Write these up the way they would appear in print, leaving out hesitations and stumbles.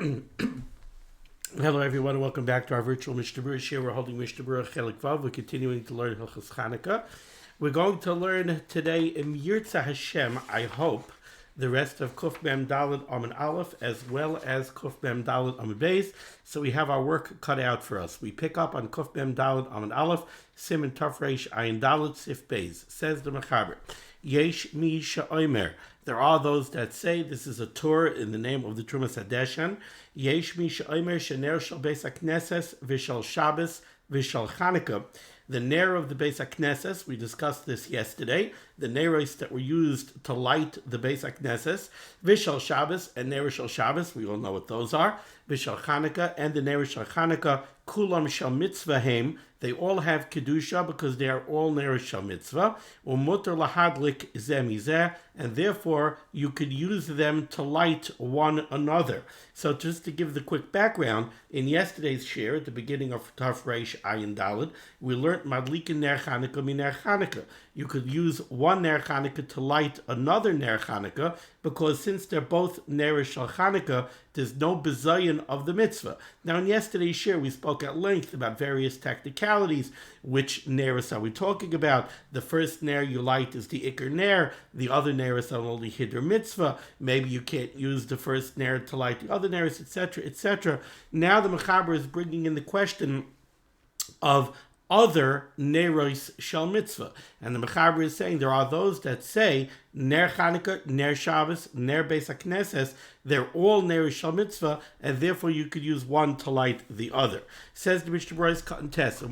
Hello everyone and welcome back to our virtual Mishnah Berurah share. We're holding Mishnah Berurah Chelik Vav. We're continuing to learn Hilchos Chanukah. We're going to learn today in Yirtzeh Hashem, I hope, the rest of Kuf Mem Daled Amud Aleph as well as Kuf Mem Daled Amud Beis. So we have our work cut out for us. We pick up on Kuf Mem Daled Amud Aleph, Siman Tov Reish Ayin Daled Sif Beis. Says the Mechaber, Yesh mi she'omer. There are those that say this is a Torah in the name of the Trumas Hadeshan. Yesh mi she'omer she'ner shel Beis HaKnesses v'shel Shabbos v'shel Chanukah. The ner of the Beis HaKnesses, we discussed this yesterday, the neros that were used to light the Beis HaKnesses, v'shel Shabbos and ner shel Shabbos, we all know what those are, v'shel Chanukah and the ner shel Chanukah, kulam shel mitzvah heim, they all have kedusha because they are all ner shel mitzvah, umuter lahadlik zeh mizeh, and therefore you could use them to light one another. So just to give the quick background, in yesterday's share at the beginning of Tov Reish Ayin Daled, we learned madlikin ner Chanukah min ner Chanukah. You could use one ner Chanukah to light another ner Chanukah because since they're both ner shel Chanukah, there's no bezayin of the mitzvah. Now in yesterday's share we spoke at length about various technicalities. Which neris are we talking about? The first ner you light is the ikar ner. The other neris are only hiddur mitzvah. Maybe you can't use the first ner to light the other neris, etc., etc. Now the Mechaber is bringing in the question of other neros shel mitzvah. And the Mechaber is saying there are those that say ner Chanukah, ner Shabbos, ner Beis HaKnesses, they're all ner shel mitzvah, and therefore you could use one to light the other. Says the Mishnah Berurah cut and test. The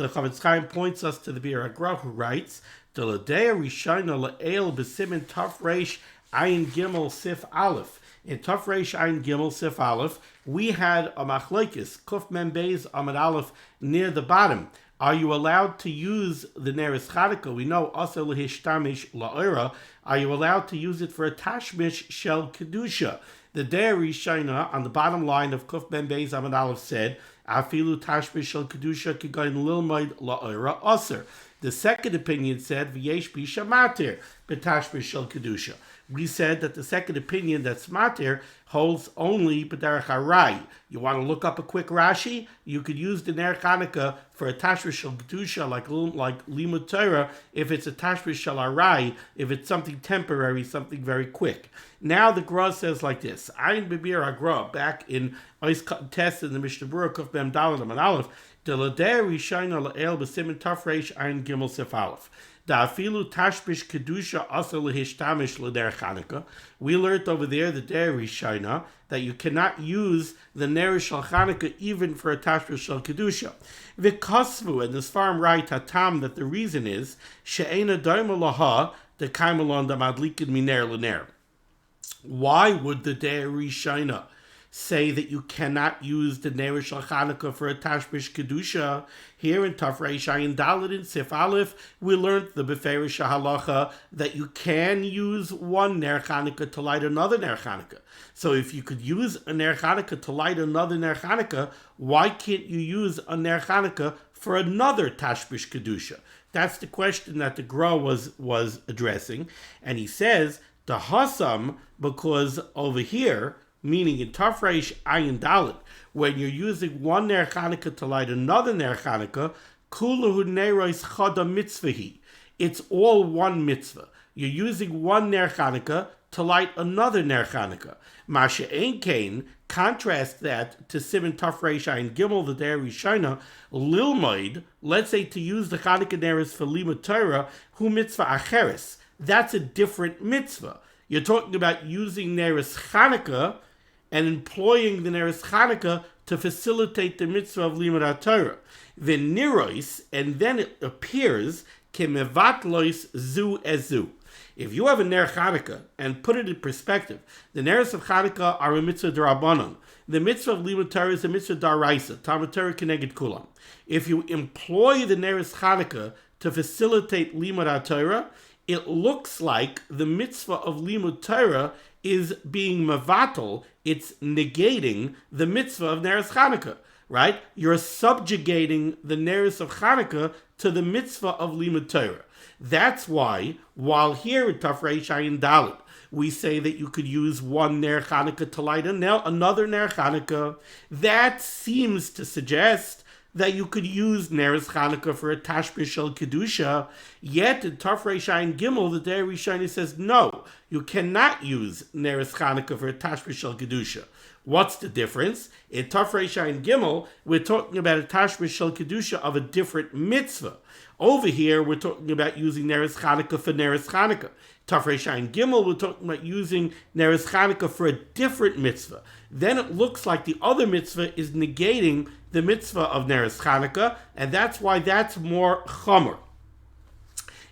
Chavetz Chaim points us to the Bir Agra who writes, the Ladea Rishayna La'el B'Simin Tov Reish Ayin Gimel Sif Aleph. In Tov Reish Ayin Gimel Sif Aleph, we had a machlokes, Kuf Mem Beis Amud Aleph, near the bottom. Are you allowed to use the neris Chanukah? We know also lehishtamish la'ora. Are you allowed to use it for a tashmish shel kedusha? The Dei Shaina on the bottom line of Kuf Mem Beis Amud Aleph said, Afilu tashmish shel kedusha kigain lilmaid la'ora aser. The second opinion said, V'yesh bisha matir b'tashmish shel kedusha. We said that the second opinion, that's matir, holds only b'derech harai. You want to look up a quick Rashi? You could use the ner Chanukah for a tashmish shel kedusha, like limud Torah, if it's a tashmish shel harai, if it's something temporary, something very quick. Now the Gra says like this: Ayin b'bir Agra, back in Ois Test in the Mishnah Berurah Kuf Mem Daled Amud Aleph, the Ladei Rishayna La'el B'Simin Tov Reish Ayin Gimel Sif Aleph. Da'afilu tashmish kedusha asa lehishtamish l'der Chanukah. We learned over there the Dei Rishayna that you cannot use the ner shel Chanukah even for a tashmish shel kedusha. V'kasvu, and the Sfarim write hatam that the reason is she'ena daima laha the kaimalon da madlikin miner l'ner. Why would the Dei Rishayna say that you cannot use the ner shel Chanukah for a tashmish kedusha? Here in Tov Reish Ayin Daled in Sif Aleph, we learned the beferish halacha that you can use one ner Chanukah to light another ner Chanukah. So if you could use a ner Chanukah to light another ner Chanukah, why can't you use a ner Chanukah for another tashmish kedusha? That's the question that the Gra was addressing, and he says the hasam, because over here, meaning in Tov Reish Ayin Daled, when you're using one ner Chanukah to light another ner Chanukah, kuluhu neros chada mitzvahi. It's all one mitzvah. You're using one ner Chanukah to light another ner Chanukah. Masha ein kain, contrast that to Siman Tov Reish Ayin Gimel, the Dei Rishayna, lilmoid, let's say to use the Chanukah neris for limud Torah, hu mitzvah acheres. That's a different mitzvah. You're talking about using neris Chanukah and employing the neris Chanukah to facilitate the mitzvah of limud HaTorah. The nirois, and then it appears kemevatlois zu ezu. If you have a ner Chanukah and put it in perspective, the neris of Chanukah are a mitzvah d'Rabbanan. The mitzvah of limud Torah is a mitzvah d'Oraisa. Talmud Torah keneged kulam. If you employ the neris Chanukah to facilitate limud HaTorah, it looks like the mitzvah of limud Torah is being mavatal, it's negating the mitzvah of neris Chanukah, right? You're subjugating the neris of Chanukah to the mitzvah of limud Torah. That's why, while here in Tov Reish Ayin Daled, we say that you could use one Ner Chanukah to light another Ner Chanukah. That seems to suggest that you could use Neres Chanukah for a Tashmish Shel Kedusha, yet in Tov Reish Ayin Gimel, the Day Rishoni says, no, you cannot use Neres Chanukah for a Tashmish Shel Kedusha. What's the difference? In Tov Reish Ayin Gimel, we're talking about a Tashmish Shel Kedusha of a different mitzvah. Over here, we're talking about using Neres Chanukah for Neres Chanukah. Tov Reish Ayin Gimel, we're talking about using Neres Chanukah for a different mitzvah. Then it looks like the other mitzvah is negating the mitzvah of Neres Chanukah, and that's why that's more chomer.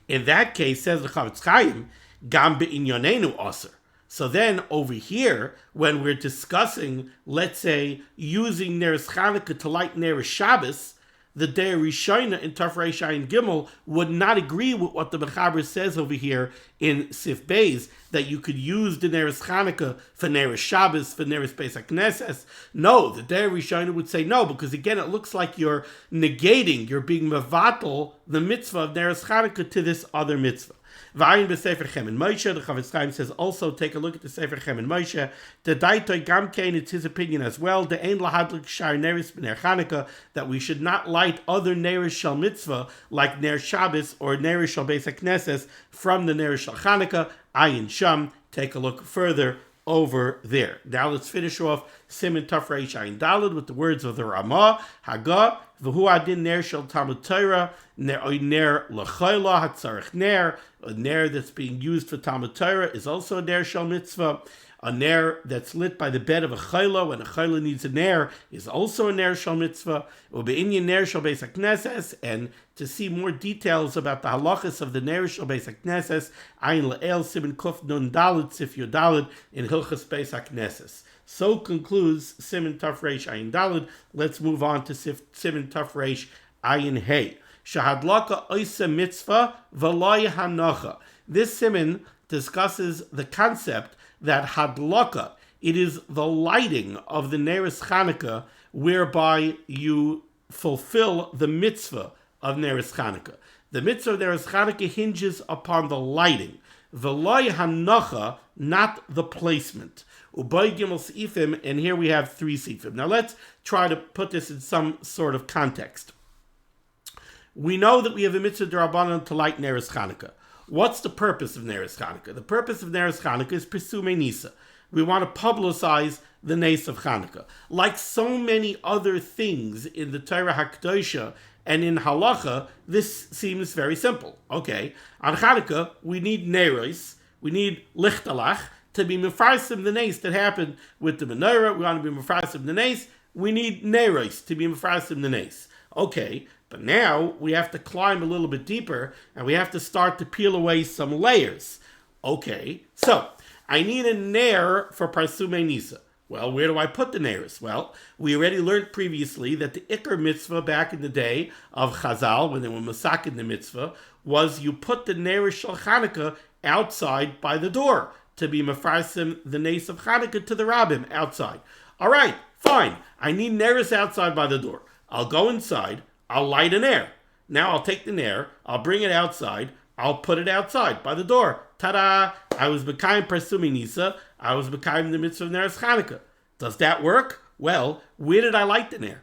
In that case, says the Chavetz Chaim, gam be'inyonenu aser. So then over here, when we're discussing, let's say, using Neres Chanukah to light Neres Shabbos, the Day Rishona in Tov Reish Ayin Gimel would not agree with what the Mechaber says over here in Sif Beis, that you could use the Neres Chanukah for Neres Shabbos, for Neres Beis HaKnesses. No, the Day Rishona would say no, because again, it looks like you're negating, you're being mevatel the mitzvah of Neres Chanukah to this other mitzvah. Vayin b'Sefer Chemin Moshe, the Chavetz Chaim says also, take a look at the Sefer Chemin Moshe. The Daitoi Gamkein, it's his opinion as well. The Ein Lahadlik Shar Neres B'Ner Chanukah, that we should not light other Neres Shel Mitzvah like Ner Shabbos or Neres Shel Beis HaKnesses from the Neres Shel Chanukah. Ayin Sham, take a look further over there. Now let's finish off Siman Tov Reish Ayin Daled with the words of the Ramah, Haggah, V'hu Adin Ner Shel Talmud Torah, Ner L'Chayla Hatzarech Ner, a Ner that's being used for Talmud Torah is also a Ner Shel Mitzvah. A Ner that's lit by the bed of a Chayla, when a Chayla needs a Ner, is also a Ner Shel Mitzvah. U'be'inyan Ner Shel Beis HaKnesses, and to see more details about the halachas of the Ner Shel Beis HaKnesses, Ayin Le'el Siman Kuf Nun Daled Sif Yud Daled in Hilchas Beis HaKnesses. So concludes Siman Tov Reish Ayin Daled. Let's move on to Siman Tov Reish Ayin Hey. Shahadlaka Oisa Mitzvah V'Loi Hanacha. This Siman discusses the concept that hadlaka, it is the lighting of the Neres Chanukah whereby you fulfill the mitzvah of Neres Chanukah. The mitzvah of Neres Chanukah hinges upon the lighting. V'loi hanacha, not the placement. Ubay gimel seifim, and here we have 3 seifim. Now let's try to put this in some sort of context. We know that we have a mitzvah d'Rabbanan to light Neres Chanukah. What's the purpose of Neres Chanukah? The purpose of Neres Chanukah is Pesume Nisa. We want to publicize the Nes of Chanukah. Like so many other things in the Torah HaKadosha and in Halacha, this seems very simple. Okay, on Chanukah, we need Neros, we need Lichtalach to be Mefarsim the Nes that happened with the menorah. We want to be Mefarsim the Nes. We need Neros to be Mefarsim the Nes. Okay, but now we have to climb a little bit deeper and we have to start to peel away some layers. Okay, so I need a Ner for Parsume Nisa. Well, where do I put the Neres? Well, we already learned previously that the Iker mitzvah back in the day of Chazal, when they were masakin the mitzvah, was you put the Neres Shel Chanukah outside by the door to be mefarsim the Nes of Chanukah to the Rabbim outside. All right, fine. I need Neres outside by the door. I'll go inside. I'll light an Ner. Now I'll take the Ner. I'll bring it outside. I'll put it outside by the door. Ta-da! I was B'kayim Parsumi Nisa. I was B'kayim the mitzvah of Neres Chanukah. Does that work? Well, where did I light the Ner?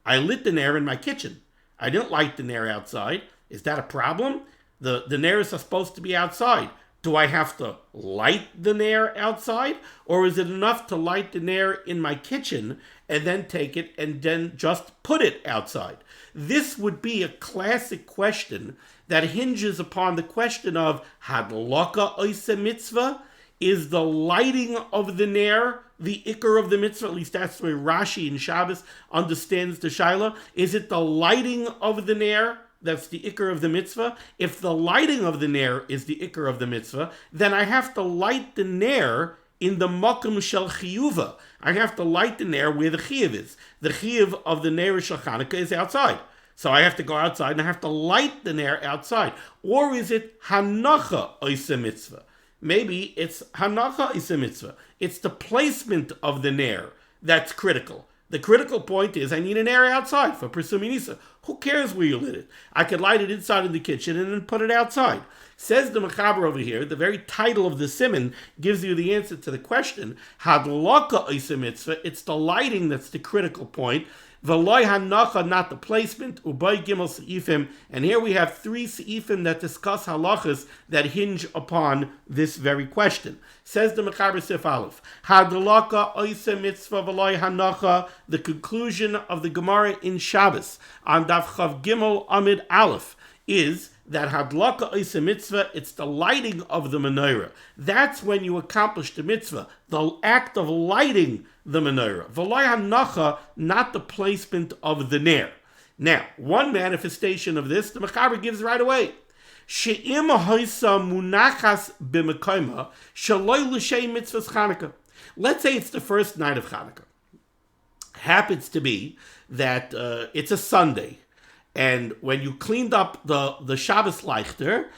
I lit the Ner in my kitchen. I didn't light the Ner outside. Is that a problem? The Neres are supposed to be outside. Do I have to light the Ner outside? Or is it enough to light the Ner in my kitchen and then take it and then just put it outside? This would be a classic question that hinges upon the question of Hadlaka Oisa Mitzvah. Is the lighting of the Ner the Iker of the mitzvah? At least that's the way Rashi in Shabbos understands the Shaila. Is it the lighting of the Ner that's the Iker of the mitzvah? If the lighting of the Ner is the Iker of the mitzvah, then I have to light the Ner in the Makom Shel Chiyuva. I have to light the Ner where the Chiyuv is. The Chiyuv of the Ner Shel Chanukah is outside. So I have to go outside and I have to light the Ner outside. Or is it Hanacha Oisa Mitzvah? Maybe it's Hanacha Oisa Mitzvah. It's the placement of the Ner that's critical. The critical point is I need an Ner outside for Persumi Nisa. Who cares where you lit it? I could light it inside in the kitchen and then put it outside. Says the Mechaber over here, the very title of the Siman gives you the answer to the question. Hadlaka oisa mitzvah, it's the lighting that's the critical point. V'loy hanacha, not the placement. Ubay gimel seifim, and here we have 3 seifim that discuss halachas that hinge upon this very question. Says the Mechaber Sif Aleph, Hadlaka oisa mitzvah v'loy hanacha, the conclusion of the Gemara in Shabbos on Daf Chav Gimel Amid Aleph is that hadlaka oisa mitzvah, it's the lighting of the menorah. That's when you accomplish the mitzvah, the act of lighting the menorah. V'loy hanacha, not the placement of the ner. Now, one manifestation of this, the Mechaber gives right away. She'im hoisa munachas b'mekayma shaloi l'shei mitzvahs Chanukah. Let's say it's the first night of Chanukah. Happens to be that it's a Sunday. And when you cleaned up the Shabbos Leichter,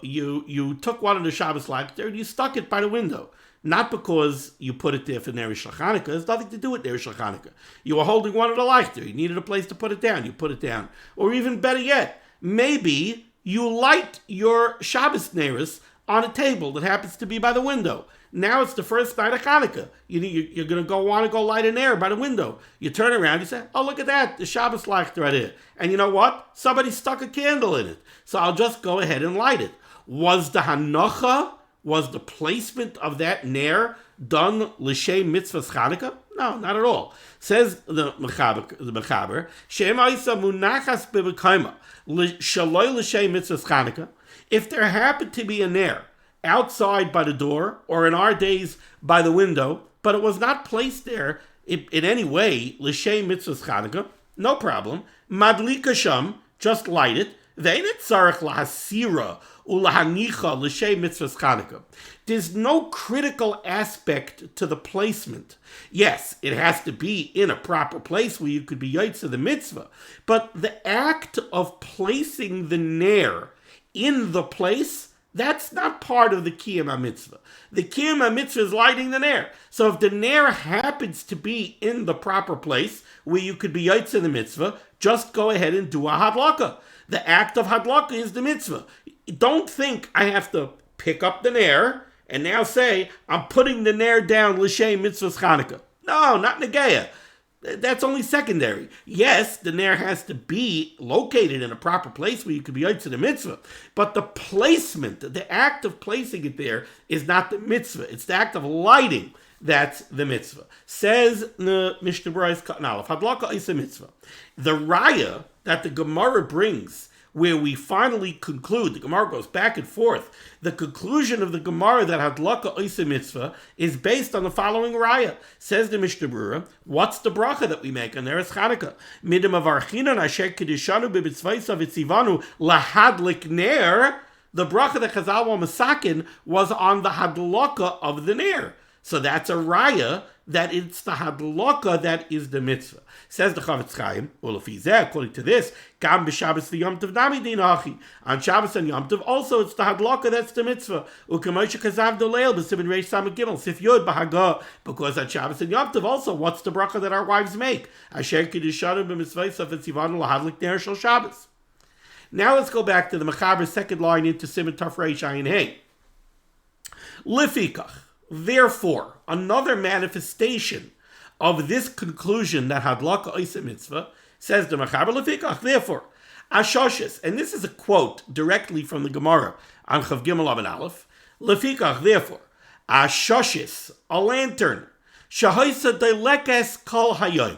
you took one of the Shabbos Leichter and you stuck it by the window. Not because you put it there for Nerish Chanukah. It has nothing to do with Nerish Chanukah. You were holding one of the Leichter. You needed a place to put it down. You put it down. Or even better yet, maybe you light your Shabbos Neris on a table that happens to be by the window. Now it's the first night of Hanukkah. You're going to want to go light an air by the window. You turn around, you say, oh, look at that, the Shabbos light right here. And you know what? Somebody stuck a candle in it. So I'll just go ahead and light it. Was the Hanocha, was the placement of that ner done l'shem mitzvahs Hanukkah? No, not at all. Says the Mechaber, Shem Aisa Munachas B'Bekayma, Shaloi l'shem mitzvahs Hanukkah. If there happened to be a ner outside by the door, or in our days by the window, but it was not placed there in any way, l'shem mitzvahs Chanukah, no problem. Madlika sham, just light it. Ve'enit tzarech lahasira ulahanicha l'shem mitzvahs Chanukah. There's no critical aspect to the placement. Yes, it has to be in a proper place where you could be yotze the mitzvah, but the act of placing the ner in the place, that's not part of the Kiyum HaMitzvah. The Kiyum HaMitzvah is lighting the ner. So if the ner happens to be in the proper place where you could be yotze the mitzvah, just go ahead and do a hadlaka. The act of hadlaka is the mitzvah. Don't think I have to pick up the ner and now say, I'm putting the ner down l'shem mitzvahs Chanukah. No, not negeya. That's only secondary. Yes, the ner has to be located in a proper place where you could be yotze the mitzvah. But the placement, the act of placing it there is not the mitzvah. It's the act of lighting that's the mitzvah. Says the Mishnah Berurah Katan Aleph, Hadlaka is a mitzvah. The raya that the Gemara brings, where we finally conclude, the Gemara goes back and forth, the conclusion of the Gemara that Hadlaka Oisa Mitzvah is based on the following raya. Says the Mishnah Berurah, what's the bracha that we make on Eretz Chanukah? Midim avarchinan asher kedishanu b'mitzvaysav v'tzivanu lahadlik ner. The bracha that Chazal were masakin was on the hadlaka of the ner. So that's a raya that it's the hadlaka that is the mitzvah. Says the Chavetz Chaim, according to this, Gam b'Shabbos v'Yom Tov nami din hachi. On Shabbos and Yom Tov also it's the hadlaka that's the mitzvah. U'kamosh kazav doleil b'Siman Reish Samach Gimel Sif Yud b'Hagah. Because on Shabbos and Yom Tov also, what's the bracha that our wives make? Asher kiddushanu b'mitzvaysav v'tzivanu lahadlik ner shel Shabbos. Now let's go back to the Mechaber's second line into Siman Tov Reish Ayin Hey. Lifikach. Therefore, another manifestation of this conclusion that hadlaka oisa mitzvah, says the Mechaber Lefikach, therefore, Ashoshes, and this is a quote directly from the Gemara on Chav Gimel Amud Aleph, Lefikach, therefore, Ashoshes, a lantern, Shahoisa delekes kol hayoim,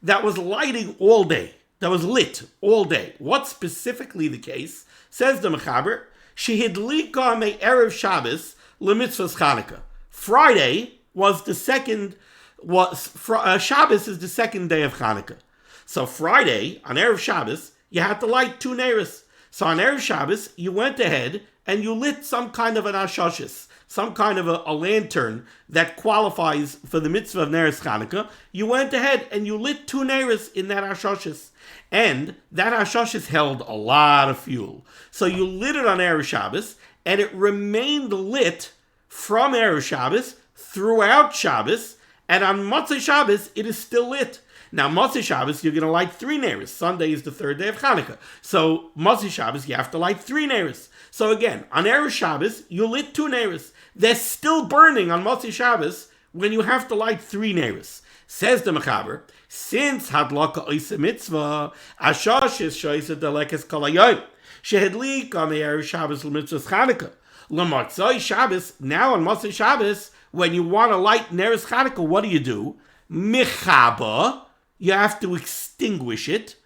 that was lighting all day, that was lit all day. What's specifically the case? Says the Mechaber, Shehidlika me erev Shabbos lemitzvahs Chanukah. Friday was the second, Shabbos is the second day of Hanukkah. So Friday, on Erev Shabbos, you had to light 2 neris. So on Erev Shabbos, you went ahead and you lit some kind of an ashoshes, some kind of a lantern that qualifies for the mitzvah of Neris Hanukkah. You went ahead and you lit 2 neris in that ashoshes. And that ashoshes held a lot of fuel. So you lit it on Erev Shabbos, and it remained lit from Erev Shabbos throughout Shabbos, and on Motzei Shabbos it is still lit. Now, Motzei Shabbos, you're going to light 3 neiros. Sunday is the 3rd day of Hanukkah. So, Motzei Shabbos, you have to light 3 neiros. So again, on Erev Shabbos, you lit 2 neiros. They're still burning on Motzei Shabbos when you have to light 3 neiros. Says the Mechaber, since Hadlaka Oisa Mitzvah, Ashosh is Shoisa Delekes Kalayim, Shehedlik on the Erev Shabbos L'Mitzvah Chanukah. L'Motzei Shabbos, now on Motzei Shabbos, when you want to light Neres Chanukah, what do? Michaba, you have to extinguish it.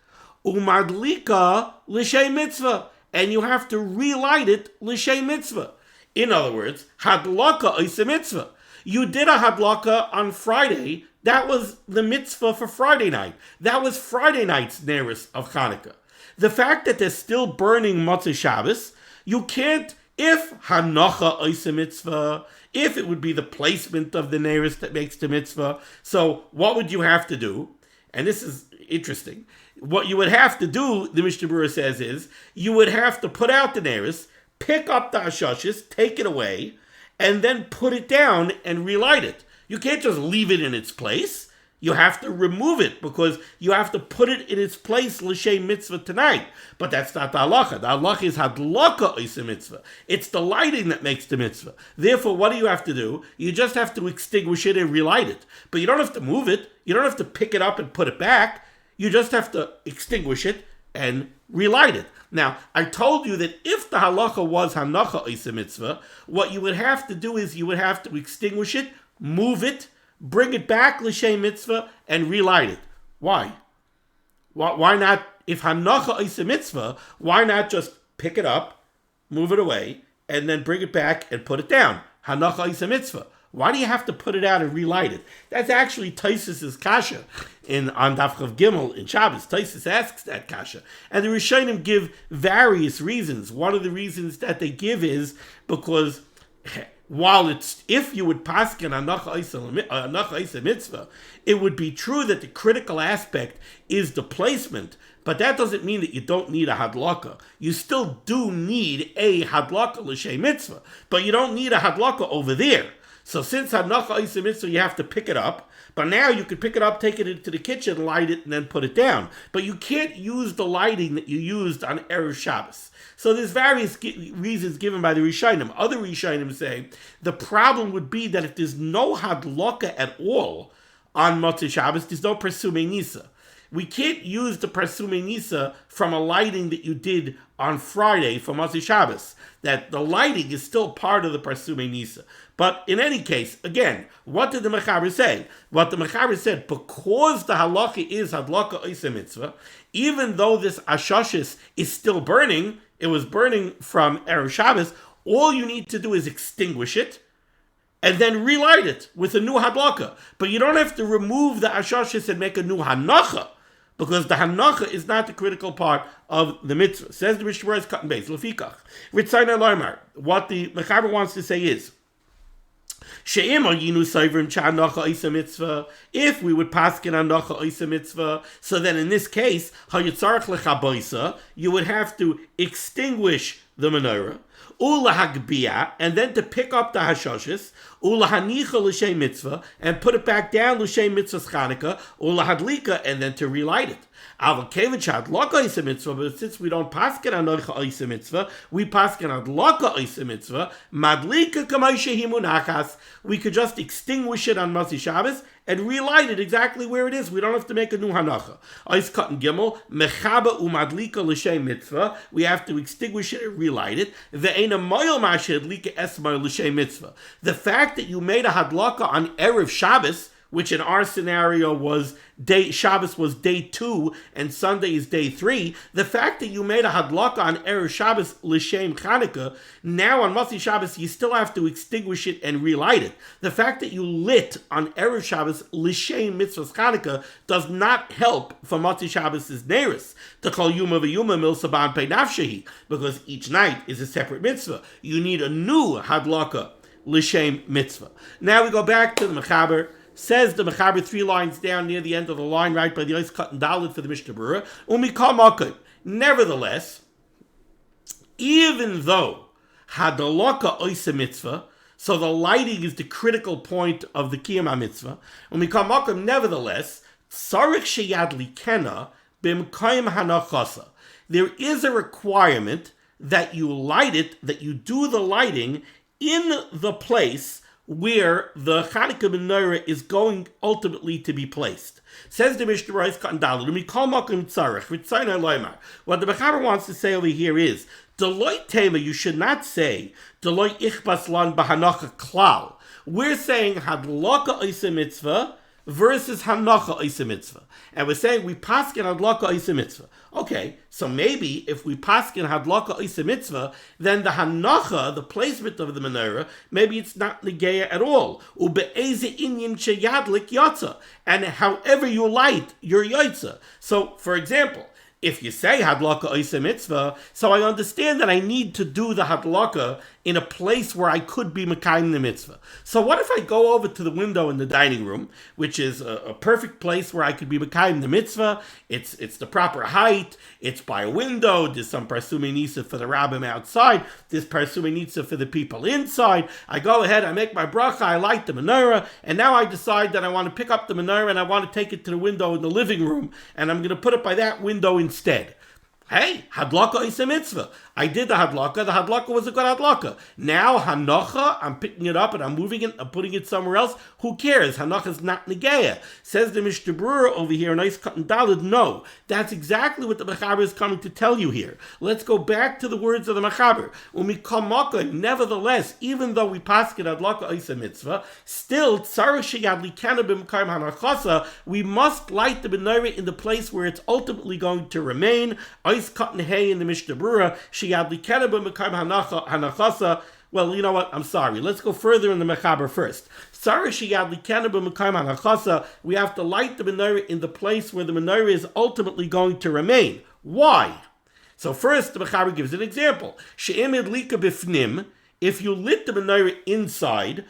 Umadlika L'Shem Mitzvah, and you have to relight it L'Shem Mitzvah. In other words, Hadlaka Oisa Mitzvah. You did a Hadlaka on Friday. That was the mitzvah for Friday night. That was Friday night's Neres of Hanukkah. The fact that they're still burning Motzei Shabbos, you can't, if Hanocha Oisa Mitzvah, if it would be the placement of the Neres that makes the mitzvah. So what would you have to do? And this is interesting. What you would have to do, the Mishnah Berurah says, is you would have to put out the Neres, pick up the Hashashis, take it away, and then put it down and relight it. You can't just leave it in its place. You have to remove it because you have to put it in its place l'shem mitzvah tonight. But that's not the halacha. The halacha is hadlaka oisa mitzvah. It's the lighting that makes the mitzvah. Therefore, what do you have to do? You just have to extinguish it and relight it. But you don't have to move it. You don't have to pick it up and put it back. You just have to extinguish it and relight it. Now, I told you that if the halacha was hanacha oisa mitzvah, what you would have to do is you would have to extinguish it, move it, bring it back l'shem mitzvah, and relight it. Why? Why not, if hanacha oisa mitzvah, why not just pick it up, move it away, and then bring it back and put it down? Hanacha oisa mitzvah. Why do you have to put it out and relight it? That's actually Tosfos' kasha on Daf Chav Gimel in Shabbos. Tosfos asks that kasha. And the Rishonim give various reasons. One of the reasons that they give is because while it's, if you would paskin hanacha oisa mitzvah, it would be true that the critical aspect is the placement, but that doesn't mean that you don't need a hadlaka. You still do need a hadlaka l'shem mitzvah, but you don't need a hadlaka over there. So since hanacha oisa mitzvah, you have to pick it up, but now you can pick it up, take it into the kitchen, light it, and then put it down. But you can't use the lighting that you used on Erev Shabbos. So there's various reasons given by the Rishonim. Other Rishonim say the problem would be that if there's no hadlaka at all on Motzei Shabbos, there's no Presumei Nisa. We can't use the Presumei Nisa from a lighting that you did on Friday for Motzei Shabbos. That the lighting is still part of the Presumei Nisa. But in any case, again, what did the Mechaber say? What the Mechaber said, because the halacha is hadlaka oisa mitzvah, even though this ashashis is still burning, it was burning from Erev Shabbos, all you need to do is extinguish it, and then relight it with a new hadlaka. But you don't have to remove the ashashis and make a new hanacha, because the hanacha is not the critical part of the mitzvah. Says the Mishnah Berurah is cut and base. Lefikach. Ritzayna loymar. What the Mechaber wants to say is, if we would paskin hanacha oisa mitzvah, so then in this case, you would have to extinguish the menorah, and then to pick up the hashashis, mitzvah, and put it back down l'shem mitzvah Chanukah, and then to relight it. But since we don't paskin hanacha oisa mitzvah, we paskin hadlaka oisa mitzvah, madlika k'moshe himunachas. We could just extinguish it on Motzei Shabbos and relight it exactly where it is. We don't have to make a new hanacha. Ois cut and gimel mechaba umadlika l'shem mitzvah. We have to extinguish it and relight it. Ve'ena moyel mashad lika esmar l'shem mitzvah. The fact that you made a hadlaka on Erev Shabbos, which in our scenario was Shabbos was day 2 and Sunday is day 3. The fact that you made a hadlaka on Erev Shabbos l'shem Chanukah, now on Motzei Shabbos you still have to extinguish it and relight it. The fact that you lit on Erev Shabbos l'shem mitzvah Chanukah does not help for Motzei Shabbos' neris. To call yuma v'yuma mil saban pei nafshehi, because each night is a separate mitzvah. You need a new hadlaka l'shem mitzvah. Now we go back to the Mechaber. Says the Mechaber 3 lines down near the end of the line, right by the Ois Cut and Dalit for the Mishnah Berurah. Nevertheless, even though hadalaka oisa mitzvah, so the lighting is the critical point of the Kiyam HaMitzvah, nevertheless, Tzarich sheyadli kena b'mkayim hanachasa. There is a requirement that you light it, that you do the lighting in the place where the Chanukah menorah is going ultimately to be placed. Says the Mishnah Berurah, what the Mechaber wants to say over here is, Deloy Tema, you should not say, Deloy Ichbas Lan Bahanacha Klal. We're saying Hadlaka Isa Mitzvah versus Hanacha Isa Mitzvah. And we're saying we paskin Hadlaka Isa Mitzvah. Okay, so maybe if we paskin Hadlaka Isa Mitzvah, then the Hanacha, the placement of the menorah, maybe it's not Negeya at all. Ube'eze inyan sheyadlik yotza. And however you light, your yotza. So, for example, if you say Hadlaka Isa Mitzvah, so I understand that I need to do the Hadlaka in a place where I could be Mekayim the Mitzvah. So what if I go over to the window in the dining room, which is a perfect place where I could be Mekayim the Mitzvah, it's the proper height, it's by a window, there's some Parsumei Nisa for the rabbim outside, there's Parsumei Nisa for the people inside, I go ahead, I make my bracha, I light the menorah, and now I decide that I want to pick up the menorah and I want to take it to the window in the living room, and I'm going to put it by that window instead. Hey, Hadlaka is a mitzvah. I did the Hadlaka was a good Hadlaka. Now, Hanacha, I'm picking it up and I'm moving it, I'm putting it somewhere else. Who cares? Hanacha is not Negeya. Says the Mishnah Berurah over here, nice cut and dalid. No, that's exactly what the Mechaber is coming to tell you here. Let's go back to the words of the Mechaber. Nevertheless, even though we paskin Hadlaka is a mitzvah, still, we must light the menorah in the place where it's ultimately going to remain. Cut and hay in the Mishnah Berurah. Well, you know what? I'm sorry. Let's go further in the Mechaber first. We have to light the menorah in the place where the menorah is ultimately going to remain. Why? So first, the Mechaber gives an example. If you lit the menorah inside,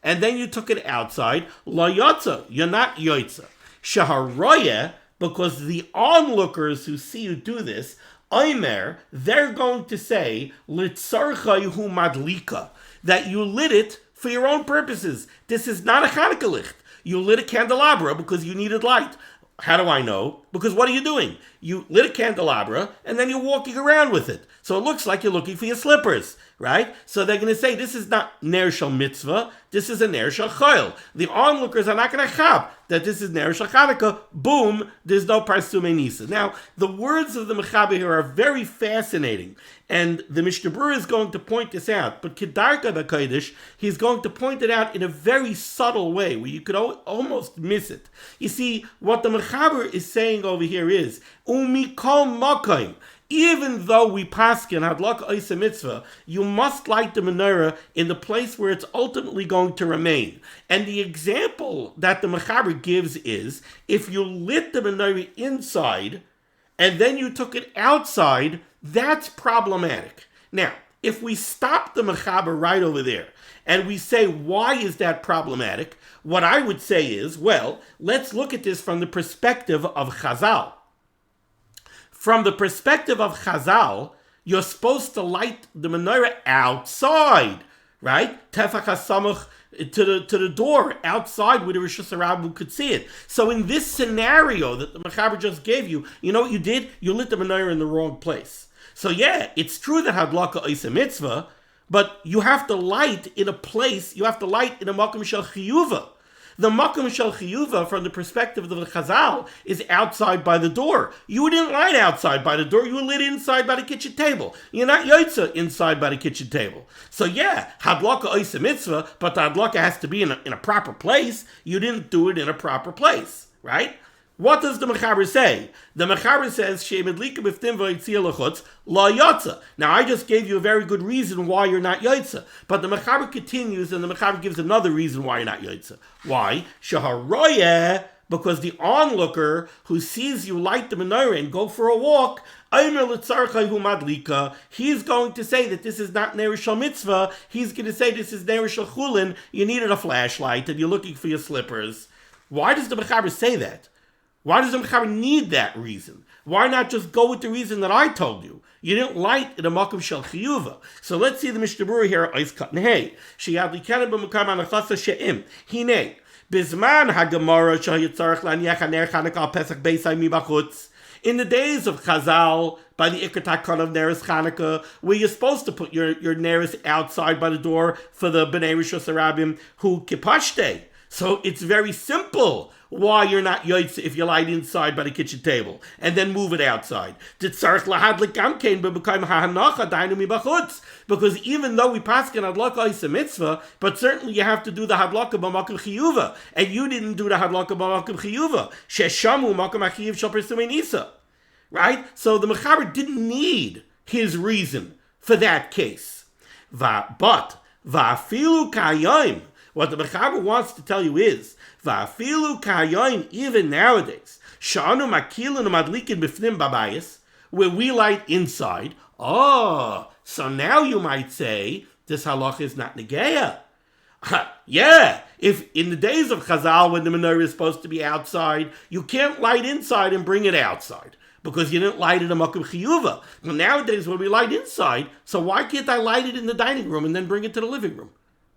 and then you took it outside, you're not yotza. Shaharoyeh, because the onlookers who see you do this, Omer, they're going to say, Litzarchayu madlika, that you lit it for your own purposes. This is not a Chanukah licht. You lit a candelabra because you needed light. How do I know? Because what are you doing? You lit a candelabra and then you're walking around with it. So it looks like you're looking for your slippers, right? So they're going to say, this is not Ner Shel Mitzvah, this is a Ner Shel Chayil. The onlookers are not going to chab that this is Ner Shel Chanukah. Boom, there's no Parsumei Nisa. Now, the words of the Mechaber here are very fascinating, and the Mishnah Berurah is going to point this out. But Kedarka B'Kodesh, he's going to point it out in a very subtle way, where you could almost miss it. You see, what the Mechaber is saying over here is, Umikol Makayim, even though we paskin Hadlaka Isa Mitzvah, you must light the menorah in the place where it's ultimately going to remain. And the example that the Mechaber gives is, if you lit the menorah inside, and then you took it outside, that's problematic. Now, if we stop the Mechaber right over there, and we say, why is that problematic? What I would say is, well, let's look at this from the perspective of Chazal. From the perspective of Chazal, you're supposed to light the menorah outside, right? Tefach HaSamuch to the door, outside where the Rosh Hashanah could see it. So in this scenario that the Mechaber just gave you, you know what you did? You lit the menorah in the wrong place. So yeah, it's true that Hadlaka Isa Mitzvah, but you have to light in a place, you have to light in a Makom Shel Chiyuva. The Makom Shel Chiyuva, from the perspective of the Chazal, is outside by the door. You didn't light outside by the door, you lit inside by the kitchen table. You're not Yotza inside by the kitchen table. So yeah, Hadlaka Isa Mitzvah, but the Hadlaka has to be in a proper place. You didn't do it in a proper place, right? What does the Mechaber say? The Mechaber says, La Yotza. Now, I just gave you a very good reason why you're not Yotza. But the Mechaber continues, and the Mechaber gives another reason why you're not Yotza. Why? Shaharoyeh, because the onlooker who sees you light the menorah and go for a walk, he's going to say that this is not Ner Shel Mitzvah. He's going to say this is Ner Shel Chulin. You needed a flashlight, and you're looking for your slippers. Why does the Mechaber say that? Why does the Mechaber need that reason? Why not just go with the reason that I told you? You didn't light in a makom shel chiyuva. So let's see the Mishnah Berurah here. Ois katan hey. Sheyad likana b'makam anachasa she'im. Hine. Bizman hagemara shayitzarach laniach haner chanukah al pesach beisai mibachutz. In the days of Chazal, by the Iker Takon of Neres Chanukah, where you're supposed to put your Neres outside by the door for the Bnei Rishos Harabim who kipashte. So it's very simple why you're not yoitze if you light inside by the kitchen table and then move it outside. Because even though we paskin hadlaka is a mitzvah, but certainly you have to do the hadlaka b'makom chiyuva, and you didn't do the hadlaka b'makom chiyuva. Sheshamu makom achiyuv shal persumei nisa. Right? So the Mechaber didn't need his reason for that case. But va'afilu kayayim. What the Mechaber wants to tell you is, va'afilu kayayim, even nowadays, sha'anu makilin u'madlikin b'fnim babayis, where we light inside. Oh, so now you might say, this halacha is not negeya. Yeah, if in the days of Chazal, when the menorah is supposed to be outside, you can't light inside and bring it outside, because you didn't light it in makom chiyuva. Well, nowadays, when we light inside, so why can't I light it in the dining room and then bring it to the living room?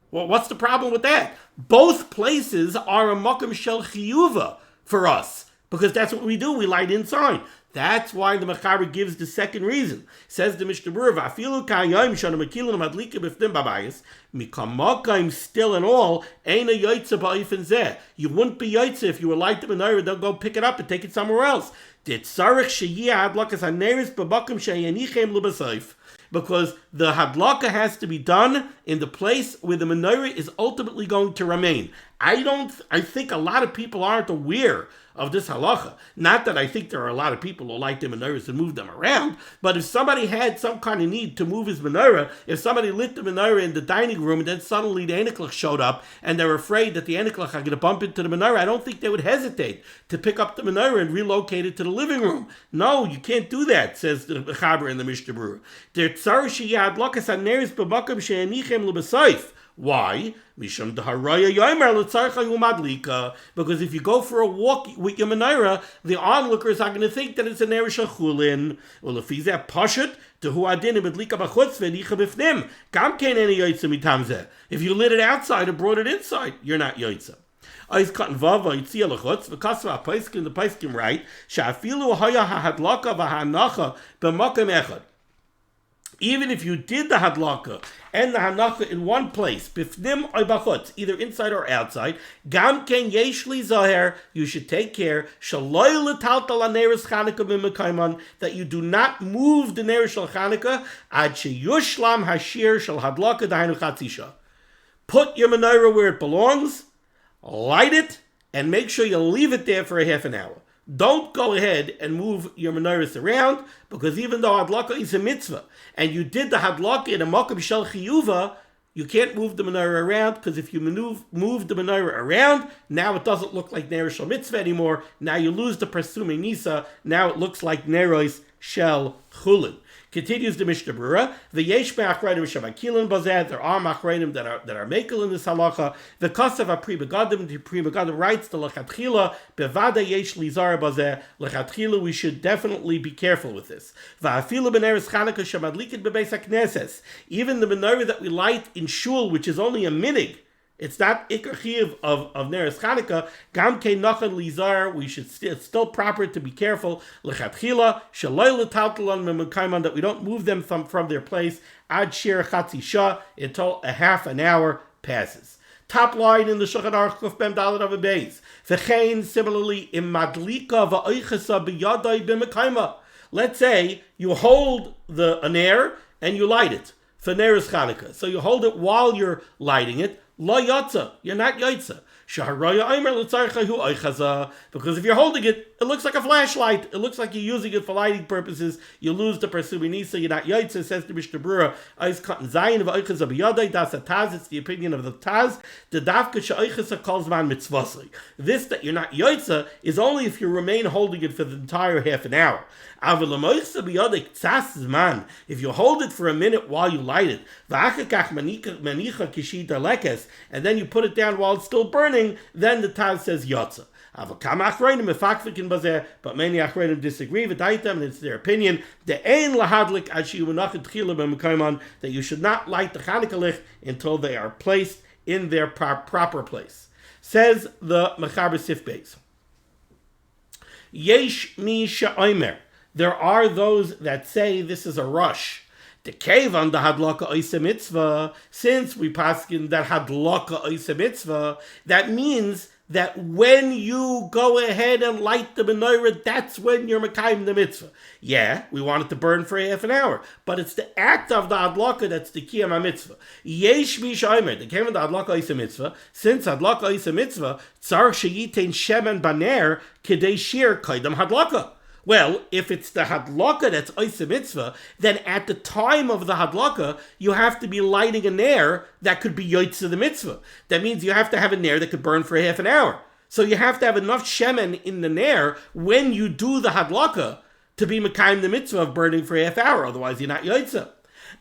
Well, what's the problem with that? Both places are a makom shel chiyuva for us, because that's what we do. We light inside. That's why the Mechaber gives the second reason. Says the Mishnah Berurah, "Afilu kayayim shana makilin madlika b'fnim babayis mikamakayim still and all eina yoytze ba'ifin zeh." You wouldn't be yoytze if you were light the menorah. They'll go pick it up and take it somewhere else. Ditzarich sheyiyah hadlakas haneris b'bakum sheyanichem l'basayif. Because the hadlaka has to be done in the place where the menorah is ultimately going to remain. I think a lot of people aren't aware of this halacha. Not that I think there are a lot of people who like the menorahs and move them around, but if somebody had some kind of need to move his menorah, if somebody lit the menorah in the dining room and then suddenly the eniklach showed up and they're afraid that the eniklach are going to bump into the menorah, I don't think they would hesitate to pick up the menorah and relocate it to the living room. No, you can't do that, says the Chaber in the Mishnah Berurah. Why? Because if you go for a walk with your menorah, the onlookers are going to think that it's a ner shel chulin. Well, if he's that pashut, if you lit it outside and brought it inside, you're not yoitza. The Paiskim write, even if you did the hadlaka and the hanacha in one place, bifnim or bachutz, either inside or outside, gam ken yesh li zaher, you should take care, shaloi l'taltal haneres Chanukah b'mekayman, that you do not move the neres shel Chanukah, ad sheyushlam hashir shel hadlaka dahainu chatzisha. Put your menorah where it belongs, light it, and make sure you leave it there for a half an hour. Don't go ahead and move your menorahs around, because even though hadlaka is a mitzvah, and you did the hadlaka in a makom shel chiyuva, you can't move the menorah around, because if you move the menorah around, now it doesn't look like ner shel mitzvah anymore. Now you lose the persumei nisa. Now it looks like neros shel chulin. Continues the Mishnah Berurah. The yesh me'achrayim shabakilin bazeh. There are machrayim that are mekel in this halacha. The kasav apri begadim. The pri begadim writes the lechatchila bevada yesh lizar bazeh. Lechatchila, we should definitely be careful with this. Va'afilu b'neres Chanukah shemadlikin bebeis hakneses. Even the menorah that we light in shul, which is only a minig, it's not ikar chiyuv of Neres Chanukah. Gam kein nachan lizar. We should it's still proper to be careful. Lechatchila shaloi l'taltalan memekayman, that we don't move them from their place ad shir chatzi shah, until a half an hour passes. Top line in the Shulchan Aruch Kuf Mem Daled Amud Beis. V'chein similarly im madlika va'oichasa b'yadai b'mekayma. Let's say you hold a ner and you light it for Neres Chanukah. So you hold it while you're lighting it. Lo yotza, you're not yotza. Because if you're holding it, it looks like a flashlight. It looks like you're using it for lighting purposes. You lose the persumei nisa. You're not yotza, says the Mishnah Berurah. It's the opinion of the Taz. This that you're not yotza is only if you remain holding it for the entire half an hour. If you hold it for a minute while you light it, and then you put it down while it's still burning, then the Taz says yotza. But many achronim disagree with them, and it's their opinion that you should not light the Chanukah lich until they are placed in their proper place. Says the Mechaber Sif Beis. Yesh mi she'omer. There are those that say this is a rush. The kevan the hadlaka oisa mitzvah. Since we paskin that hadlaka oisa mitzvah, that means that when you go ahead and light the menorah, that's when you're mekayim the mitzvah. Yeah, we want it to burn for half an hour, but it's the act of the hadlaka that's the kiyam mitzvah. Yesh mi she'omer. The kevan the hadlaka oisa mitzvah. Since hadlaka oisa mitzvah, tzarich sheyitain shemen baner kedei shir kaidam hadlaka. Well, if it's the hadlaka that's oisa mitzvah, then at the time of the hadlaka, you have to be lighting a nair that could be yoitza the mitzvah. That means you have to have a nair that could burn for half an hour. So you have to have enough shemen in the nair when you do the hadlaka to be mekayim the mitzvah of burning for half hour. Otherwise, you're not yoitza.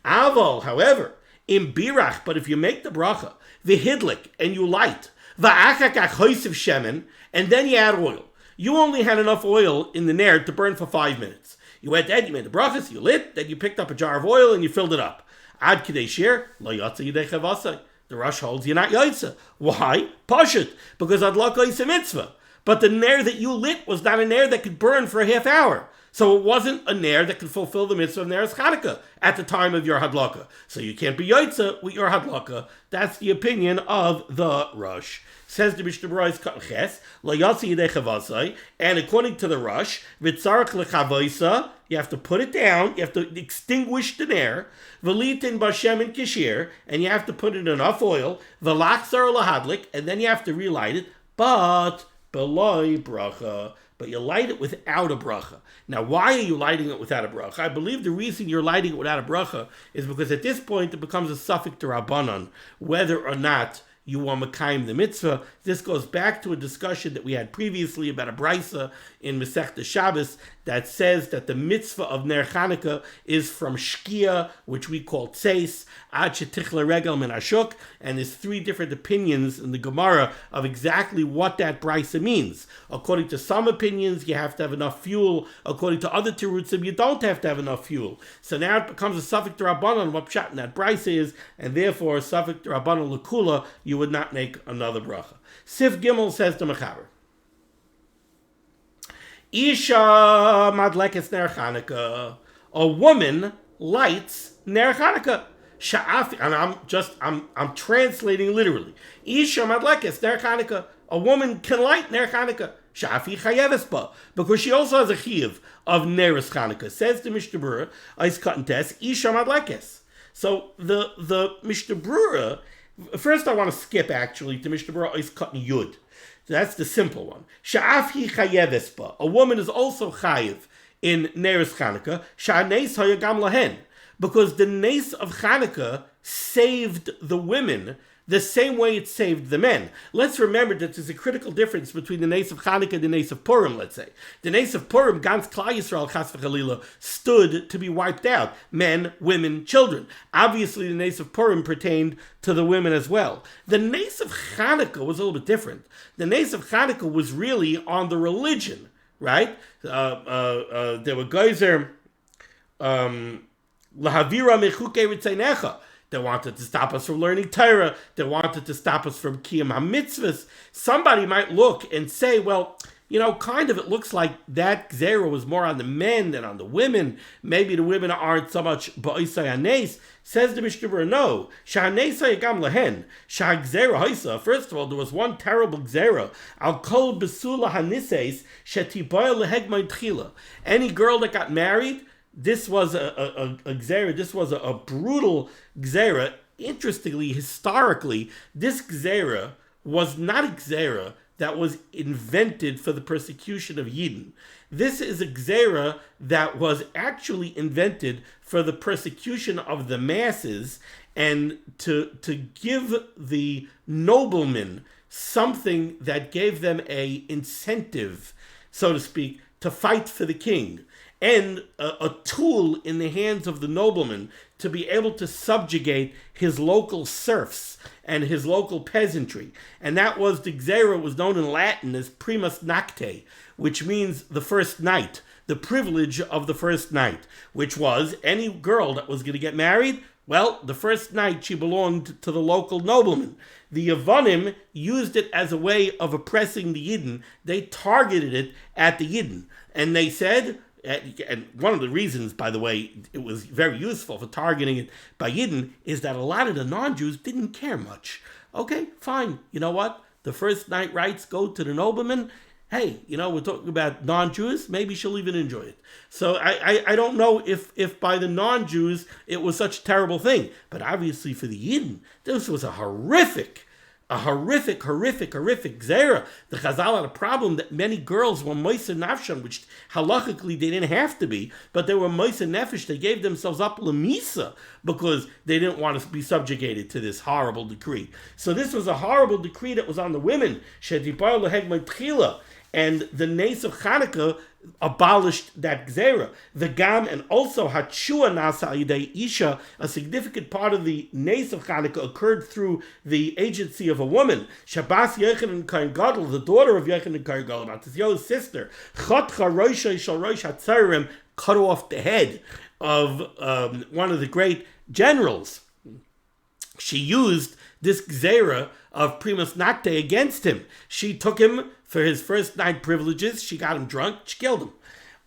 Aval, however, in birach, but if you make the bracha, v'hidlik, and you light, v'achakach hoisiv shemen, and then you add oil. You only had enough oil in the nair to burn for 5 minutes. You went ahead, you made the brachas, you lit, then you picked up a jar of oil and you filled it up. Ad kidei shir, lo yotza yidei chavasai. The Rosh holds you're not yotza. Why? Pashut. Because hadlaka is a mitzvah. But the nair that you lit was not a nair that could burn for a half hour. So it wasn't a nair that could fulfill the mitzvah of Neres Chanukah at the time of your hadlaka. So you can't be yotza with your hadlaka. That's the opinion of the Rosh. Says the Mishnah Berurah is cut ches, lo yotzi yidei chavasai, and according to the Rosh, v'tzarich lechavasa, you have to put it down, you have to extinguish the nair, v'litin bashem and kishir, and you have to put in enough oil, v'lachzar lahadlik, and then you have to relight it, but beloi bracha. But you light it without a bracha. Now, why are you lighting it without a bracha? I believe the reason you're lighting it without a bracha is because at this point it becomes a suffix to Rabbanan, whether or not you are mekayim the mitzvah. This goes back to a discussion that we had previously about a brisa in Masechta Shabbos that says that the mitzvah of Ner Chanukah is from Shkia, which we call Tseis, Ad Shetichla Regel Min Ashuk, and there's 3 different opinions in the Gemara of exactly what that brisa means. According to some opinions, you have to have enough fuel. According to other terutzim, you don't have to have enough fuel. So now it becomes a suffix to Rabbanan, what pshat in that brisa is, and therefore a suffix to Rabbanan L'Kula, you would not make another bracha. Sif Gimel says to Mechaber, Isha madlekes ner Chanukah. A woman lights ner Chanukah. Sha'afi, and I'm translating literally. Isha madlekes ner Chanukah. A woman can light ner Chanukah. Sha'afi chayeves ba, because she also has a chiyuv of neres Chanukah. Says the Mishnah Berurah, Ais Katan Tes, Isha madlekes. So the Mishnah Berurah, first I want to skip actually to Mishnah Berurah Ais Katan Yud. That's the simple one. Sha'afi chayeves ba. A woman is also chayev in neres Chanukah. Sha'anes hayagam lahen. Because the nes of Chanukah saved the women the same way it saved the men. Let's remember that there's a critical difference between the nes of Chanukah and the nes of Purim, let's say. The nes of Purim, Gans Klal Yisrael, Chas v'Chalila, stood to be wiped out. Men, women, children. Obviously, the nes of Purim pertained to the women as well. The nes of Chanukah was a little bit different. The nes of Chanukah was really on the religion, right? There were geyser, Lahavira mechuke ritzeinecha. They wanted to stop us from learning Torah. They wanted to stop us from Kiyam HaMitzvahs. Somebody might look and say, well, kind of it looks like that Gzera was more on the men than on the women. Maybe the women aren't so much Ba'isai HaNes. Says the Mishnah Berurah, no. Sha'anesai Yagam Lehen. Sha'gzera Haisa. First of all, there was one terrible Gzera. Al Kol Besula HaNises Shetibayah Lehegmai Tchila. Any girl that got married, this was a gzera. This was a brutal gzera. Interestingly, historically, this gzera was not a gzera that was invented for the persecution of Yidden. This is a gzera that was actually invented for the persecution of the masses and to give the noblemen something that gave them a incentive, so to speak, to fight for the king. and a tool in the hands of the nobleman to be able to subjugate his local serfs and his local peasantry. And that was the Gzera, was known in Latin as primus nocte, which means the first night, the privilege of the first night, which was any girl that was going to get married, well, the first night she belonged to the local nobleman. The Yavanim used it as a way of oppressing the Yidden. They targeted it at the Yidden. And they said, and one of the reasons, by the way, it was very useful for targeting it by Yidden, is that a lot of the non-Jews didn't care much. Okay, fine. You know what? The first night rights go to the nobleman. Hey, we're talking about non-Jews. Maybe she'll even enjoy it. So I don't know if by the non-Jews it was such a terrible thing. But obviously for the Yidden, this was a horrific gzera. The Chazal had a problem that many girls were moisa nafshan, which halachically they didn't have to be, but they were moisa nefesh. They gave themselves up lemisa because they didn't want to be subjugated to this horrible decree. So this was a horrible decree that was on the women. Shedibar lehegmai tchila. And the Nes of Chanukah abolished that Gzera. The Gam and also Hachua Nasa Yidei Isha, a significant part of the Nes of Chanukah occurred through the agency of a woman. Shabbas Yechanan Kain Gadol, the daughter of Yechanan Kain Gadol, Matisyahu's sister, Chotcha Roisha Shal Roish HaTzarim, cut off the head of one of the great generals. She used this Gzera of primus nocte against him. She took him for his first night privileges. She got him drunk. She killed him.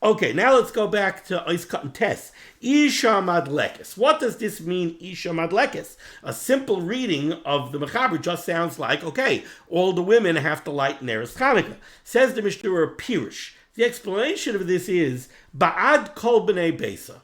Okay, now let's go back to Oiskat and Tess. Isha Madlekes. What does this mean, Isha Madlekes? A simple reading of the Mechaber just sounds like, okay, all the women have to light Neres Chanukah. Says the Mishnah Berurah Pirush. The explanation of this is, Ba'ad kol b'nei Beisa.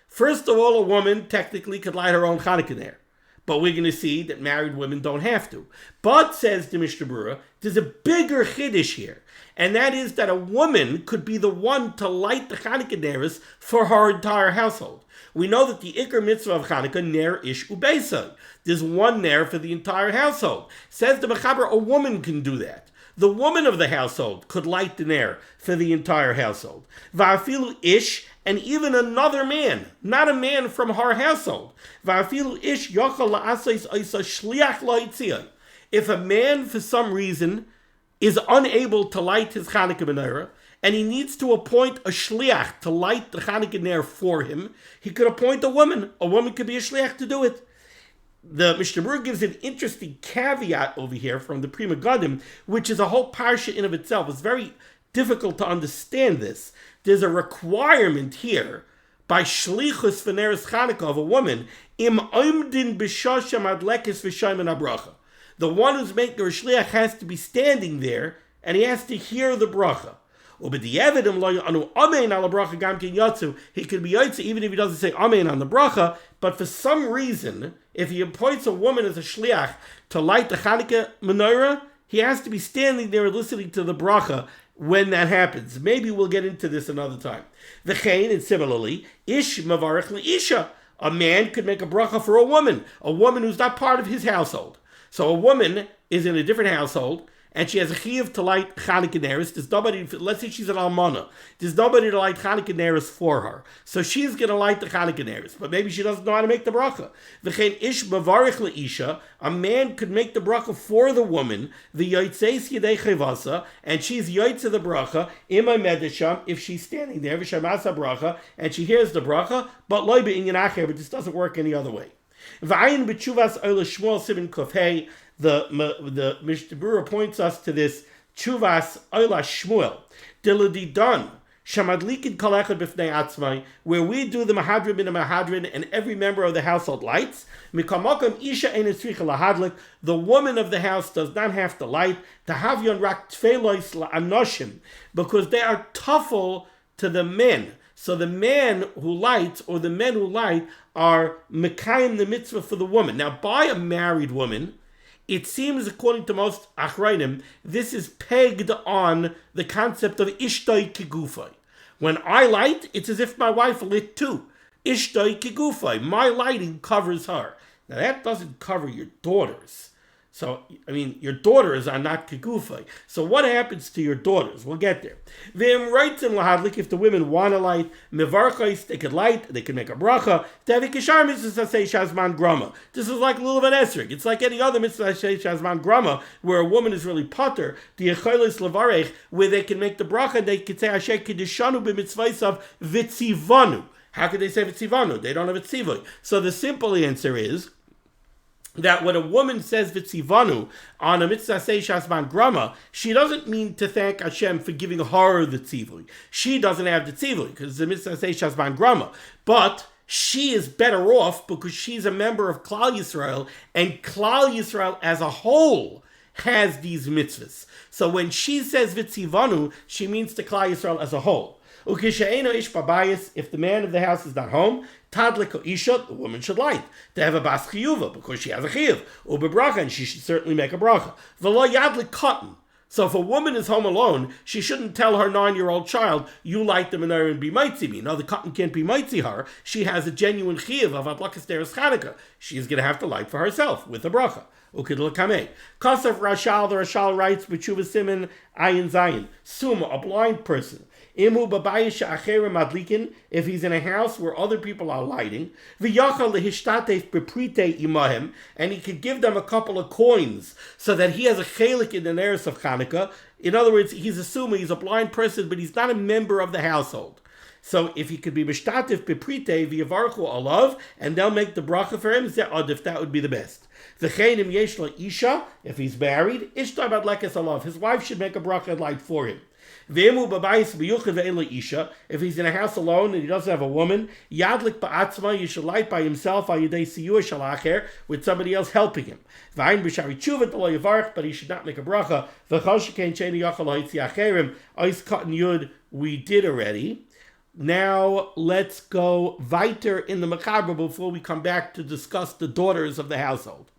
First of all, a woman technically could light her own Chanukah ner. But we're going to see that married women don't have to. But, says the Mishnah Berurah, there's a bigger chiddush here. And that is that a woman could be the one to light the Chanukah neres for her entire household. We know that the Iker mitzvah of Chanukah, ner ish ubeisai. There's one ner for the entire household. Says the Mechaber, a woman can do that. The woman of the household could light the ner for the entire household. Va'afilu ish, and even another man, not a man from her household. If a man, for some reason, is unable to light his Chanukah menorah, and he needs to appoint a shliach to light the Chanukah ner for him, he could appoint a woman. A woman could be a shliach to do it. The Mishnah Berurah gives an interesting caveat over here from the Pri Megadim, which is a whole parsha in of itself. It's very difficult to understand this. There's a requirement here by shlichus v'neres Chanukah of a woman, im oimdin b'shosha madlekes v'shayman abracha. The one who's making her shliach has to be standing there, and he has to hear the bracha. He could be yotze even if he doesn't say amen on the bracha, but for some reason, if he appoints a woman as a shliach to light the Chanukah menorah, he has to be standing there listening to the bracha when that happens. Maybe we'll get into this another time. V'chein, and similarly, ish mavarech le'isha. A man could make a bracha for a woman who's not part of his household. So a woman is in a different household, and she has a chiyuv to light Chanukah neres. There's nobody, let's say she's an almana. There's nobody to light Chanukah neres for her. So she's going to light the Chanukah neres, but maybe she doesn't know how to make the bracha. V'chein ish mavarich le'isha. A man could make the bracha for the woman, the yoitzeis yedei chevasa, and she's yoitze the bracha, imay medesham, if she's standing there, v'shamasa bracha, and she hears the bracha, but loy be'inyan acher, but this doesn't work any other way. V'ayin b'tshuvas oila shmuel siman kofhei. The Mishnah Berurah points us to this Chuvas Oila Shmuel Diladidan Shamadlikin Kalechad B'fnei Atzmai, where we do the Mahadrin bin Mahadrin and every member of the household lights. Mikamakam Isha Ein Tzricha Lahadlik, the woman of the house does not have to light. Tahavyon Rak Tfeilois La'anoshim, because they are tuffle to the men. So the man who lights, or the men who light, are Mekayim the mitzvah for the woman. Now, by a married woman, it seems, according to most Achrayim, this is pegged on the concept of Ishtoi Kigufai. When I light, it's as if my wife lit too. Ishtoi Kigufai. My lighting covers her. Now that doesn't cover your daughters. So, I mean, your daughters are not kegufay. So what happens to your daughters? We'll get there. V'im writes in lahadlik, if the women want to light, mevarchais, they could light, they can make a bracha. Tevi kishar mitzvah say shazman grama. This is like lulav and esrig. It's like any other mitzvah say shazman grama, where a woman is really potter, the echolis levarech, where they can make the bracha, they can say asher kedishanu b'mitzvahs of vitzivanu. How could they say vitzivanu? They don't have a tzivui. So the simple answer is that when a woman says Vitzivanu on a mitzvah say shasman grama, she doesn't mean to thank Hashem for giving her the tzivui. She doesn't have the tzivui because the mitzvah say shasman grama. But she is better off because she's a member of Klal Yisrael, and Klal Yisrael as a whole has these mitzvahs. So when she says Vitzivanu, she means to Klal Yisrael as a whole. If the man of the house is not home, tadlik isha, the woman should light. To have a bas chiyuva, because she has a chiyuv. Ubebracha, and she should certainly make a bracha. V'lo yadlik cotton. So if a woman is home alone, she shouldn't tell her 9-year-old child, you light the menorah and be mitzi me. No, the cotton can't be mitzi her. She has a genuine chiyuv of adlakas teres Chanukah. She's going to have to light for herself with a bracha. Ukidl kameh. Kasav Rashal, the Rashal writes, B'tshuva Siman Ayin Zayin. Suma, a blind person. Imu babayish acherim adlikin, if he's in a house where other people are lighting, v'yachal lehishtatef beprite imahem, and he could give them a couple of coins so that he has a chelik in the neres of Chanukah. In other words, he's assuming he's a blind person, but he's not a member of the household. So if he could be mishtatif beprite v'yavarchu alav, and they'll make the bracha for him, if that would be the best. V'cheinim yesh la isha, if he's married, ishtar badlekes alav, his wife should make a bracha and light for him. If he's in a house alone and he doesn't have a woman, yadlik ba'atzma, you should light by himself with somebody else helping him. But he should not make a bracha. We did already. Now let's go weiter in the Mechaber before we come back to discuss the daughters of the household.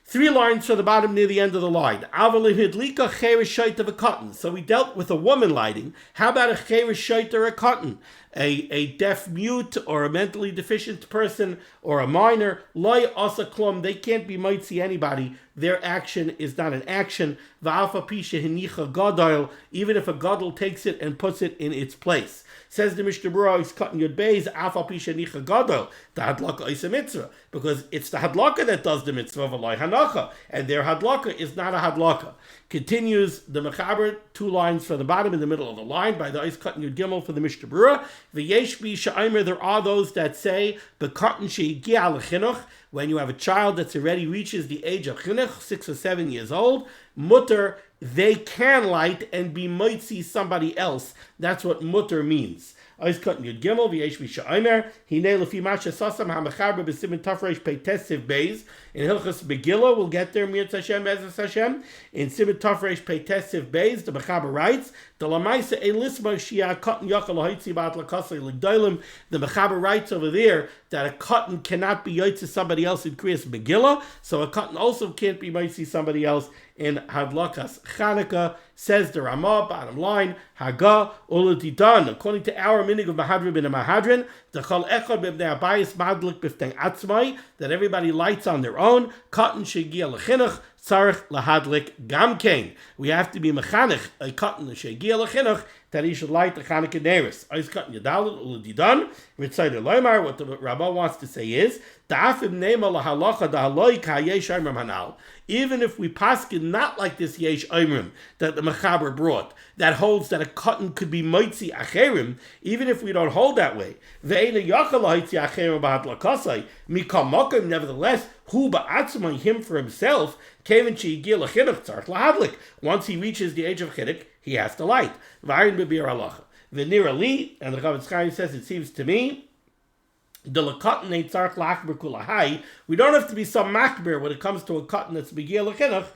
3 lines from the bottom near the end of the line. Of a cotton. So we dealt with a woman lighting. How about a cheresh shait or a cotton? A deaf mute or a mentally deficient person or a minor. Loy asa klum. They can't be mitzi anybody. Their action is not an action. Va'afa pisha hinicha gadol. Even if a gadol takes it and puts it in its place. Says the Mishnah Berurah, he's cutting Yud Beis, Afa Pisha Nicha Gadol, the Hadlaka is a mitzvah, because it's the Hadlaka that does the mitzvah of Alai Hanacha, and their Hadlaka is not a Hadlaka. Continues the Mechaber, 2 lines from the bottom in the middle of the line, by the Ice cutting Yud Gimel for the Mishnah Berurah. V'yesh bi sha'aymer, there are those that say, B'katan she'higia l'chinuch, when you have a child that's already reaches the age of chinuch, 6 or 7 years old, mutter, they can light and be mitzi somebody else. That's what mutter means. Ice cutting Yud Gimel v'yesh b'sha'aymer hinei lefi masha sasam ha'mechaber b'simin tafresh peitesiv beis in Hilchas Megillah. We'll get there. Mirz Hashem, Ezras Hashem. In Simin tafresh peitesiv beis, the Mechaber writes, the lamaisa elisma shia cotton yakal ha'itzi ba'at lakasei l'gdolim. The Mechaber writes over there that a cotton cannot be yotze somebody else in Kriyas Megillah, so a cotton also can't be mitzi somebody else in Hadlakas Chanukah. Says the Ramah, bottom line, Haga uladidan. According to our minig of Mahadrin bin Mahadrin, the Chol Echad b'bnei Abayis Madlik b'fteng Atzmai, that everybody lights on their own. Cotton shegia l'chinuch tzarich lahadlik gamkein. We have to be mechanech a cotton shegia l'chinuch that he should light the Chanukah neris. Ice cotton yadalit uladidan. Ritzayder loymar. What the Rabbah wants to say is, even if we paskin not like this yesh oimrim that the Mechaber brought, that holds that a cotton could be mitzi acherim, even if we don't hold that way, nevertheless, hu ba'atzmai, him for himself, once he reaches the age of chinuch, he has to light. And the Chavetz Chaim says, it seems to me, we don't have to be some makber when it comes to a cotton that's begiel l'chinuch.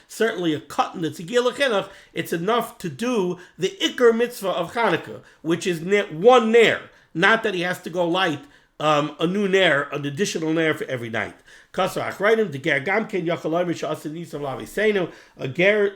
Certainly a cotton that's begiel l'chinuch, it's enough to do the ikar mitzvah of Chanukah, which is 1 ner. Not that he has to go light a new ner, an additional ner for every night. A ger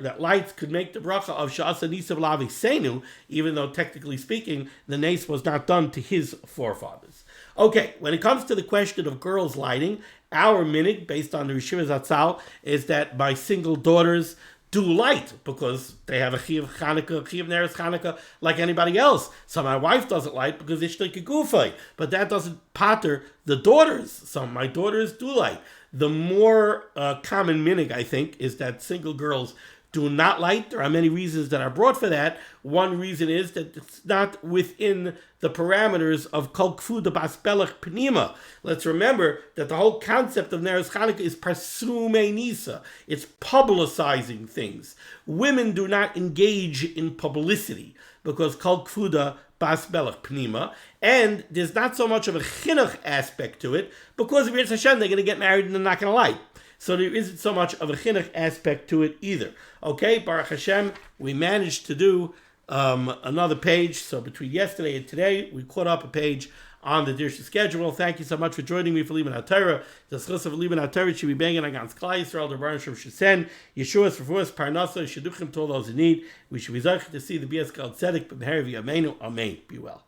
that lights could make the bracha of sha'asa nisav laviseinu, even though technically speaking, the nace was not done to his forefathers. Okay, when it comes to the question of girls lighting, our minig, based on the Rishiva Zatzal, is that my single daughters do light because they have a Chiv Chanukah, Chiv Neres Chanukah like anybody else. So my wife doesn't light because it's like a gufay, but that doesn't pater the daughters. So my daughters do light. The more common minig, I think, is that single girls do not light. There are many reasons that are brought for that. One reason is that it's not within the parameters of Kol Kfuda Bas Belach Pnima. Let's remember that the whole concept of Neres Chanukah is Parsume Nisa. It's publicizing things. Women do not engage in publicity because Kol Kfuda Bas Belach Pnima, and there's not so much of a chinuch aspect to it because if Yirtzeh Hashem, they're going to get married and they're not going to light. So there isn't so much of a chinuch aspect to it either. Okay, Baruch Hashem, we managed to do another page. So between yesterday and today, we caught up a page on the Dirshu schedule. Thank you so much for joining me for Liban HaTorah. The schus of Liban HaTorah should be banging against Klal Yisrael, the Baruch Hashem Shesen, Yeshua's for us, Parnasa, Shidduchim to all those in need. We should be zeichet to see the BS Gal Tzedek, B'meherav Yameinu, Amen. Be well.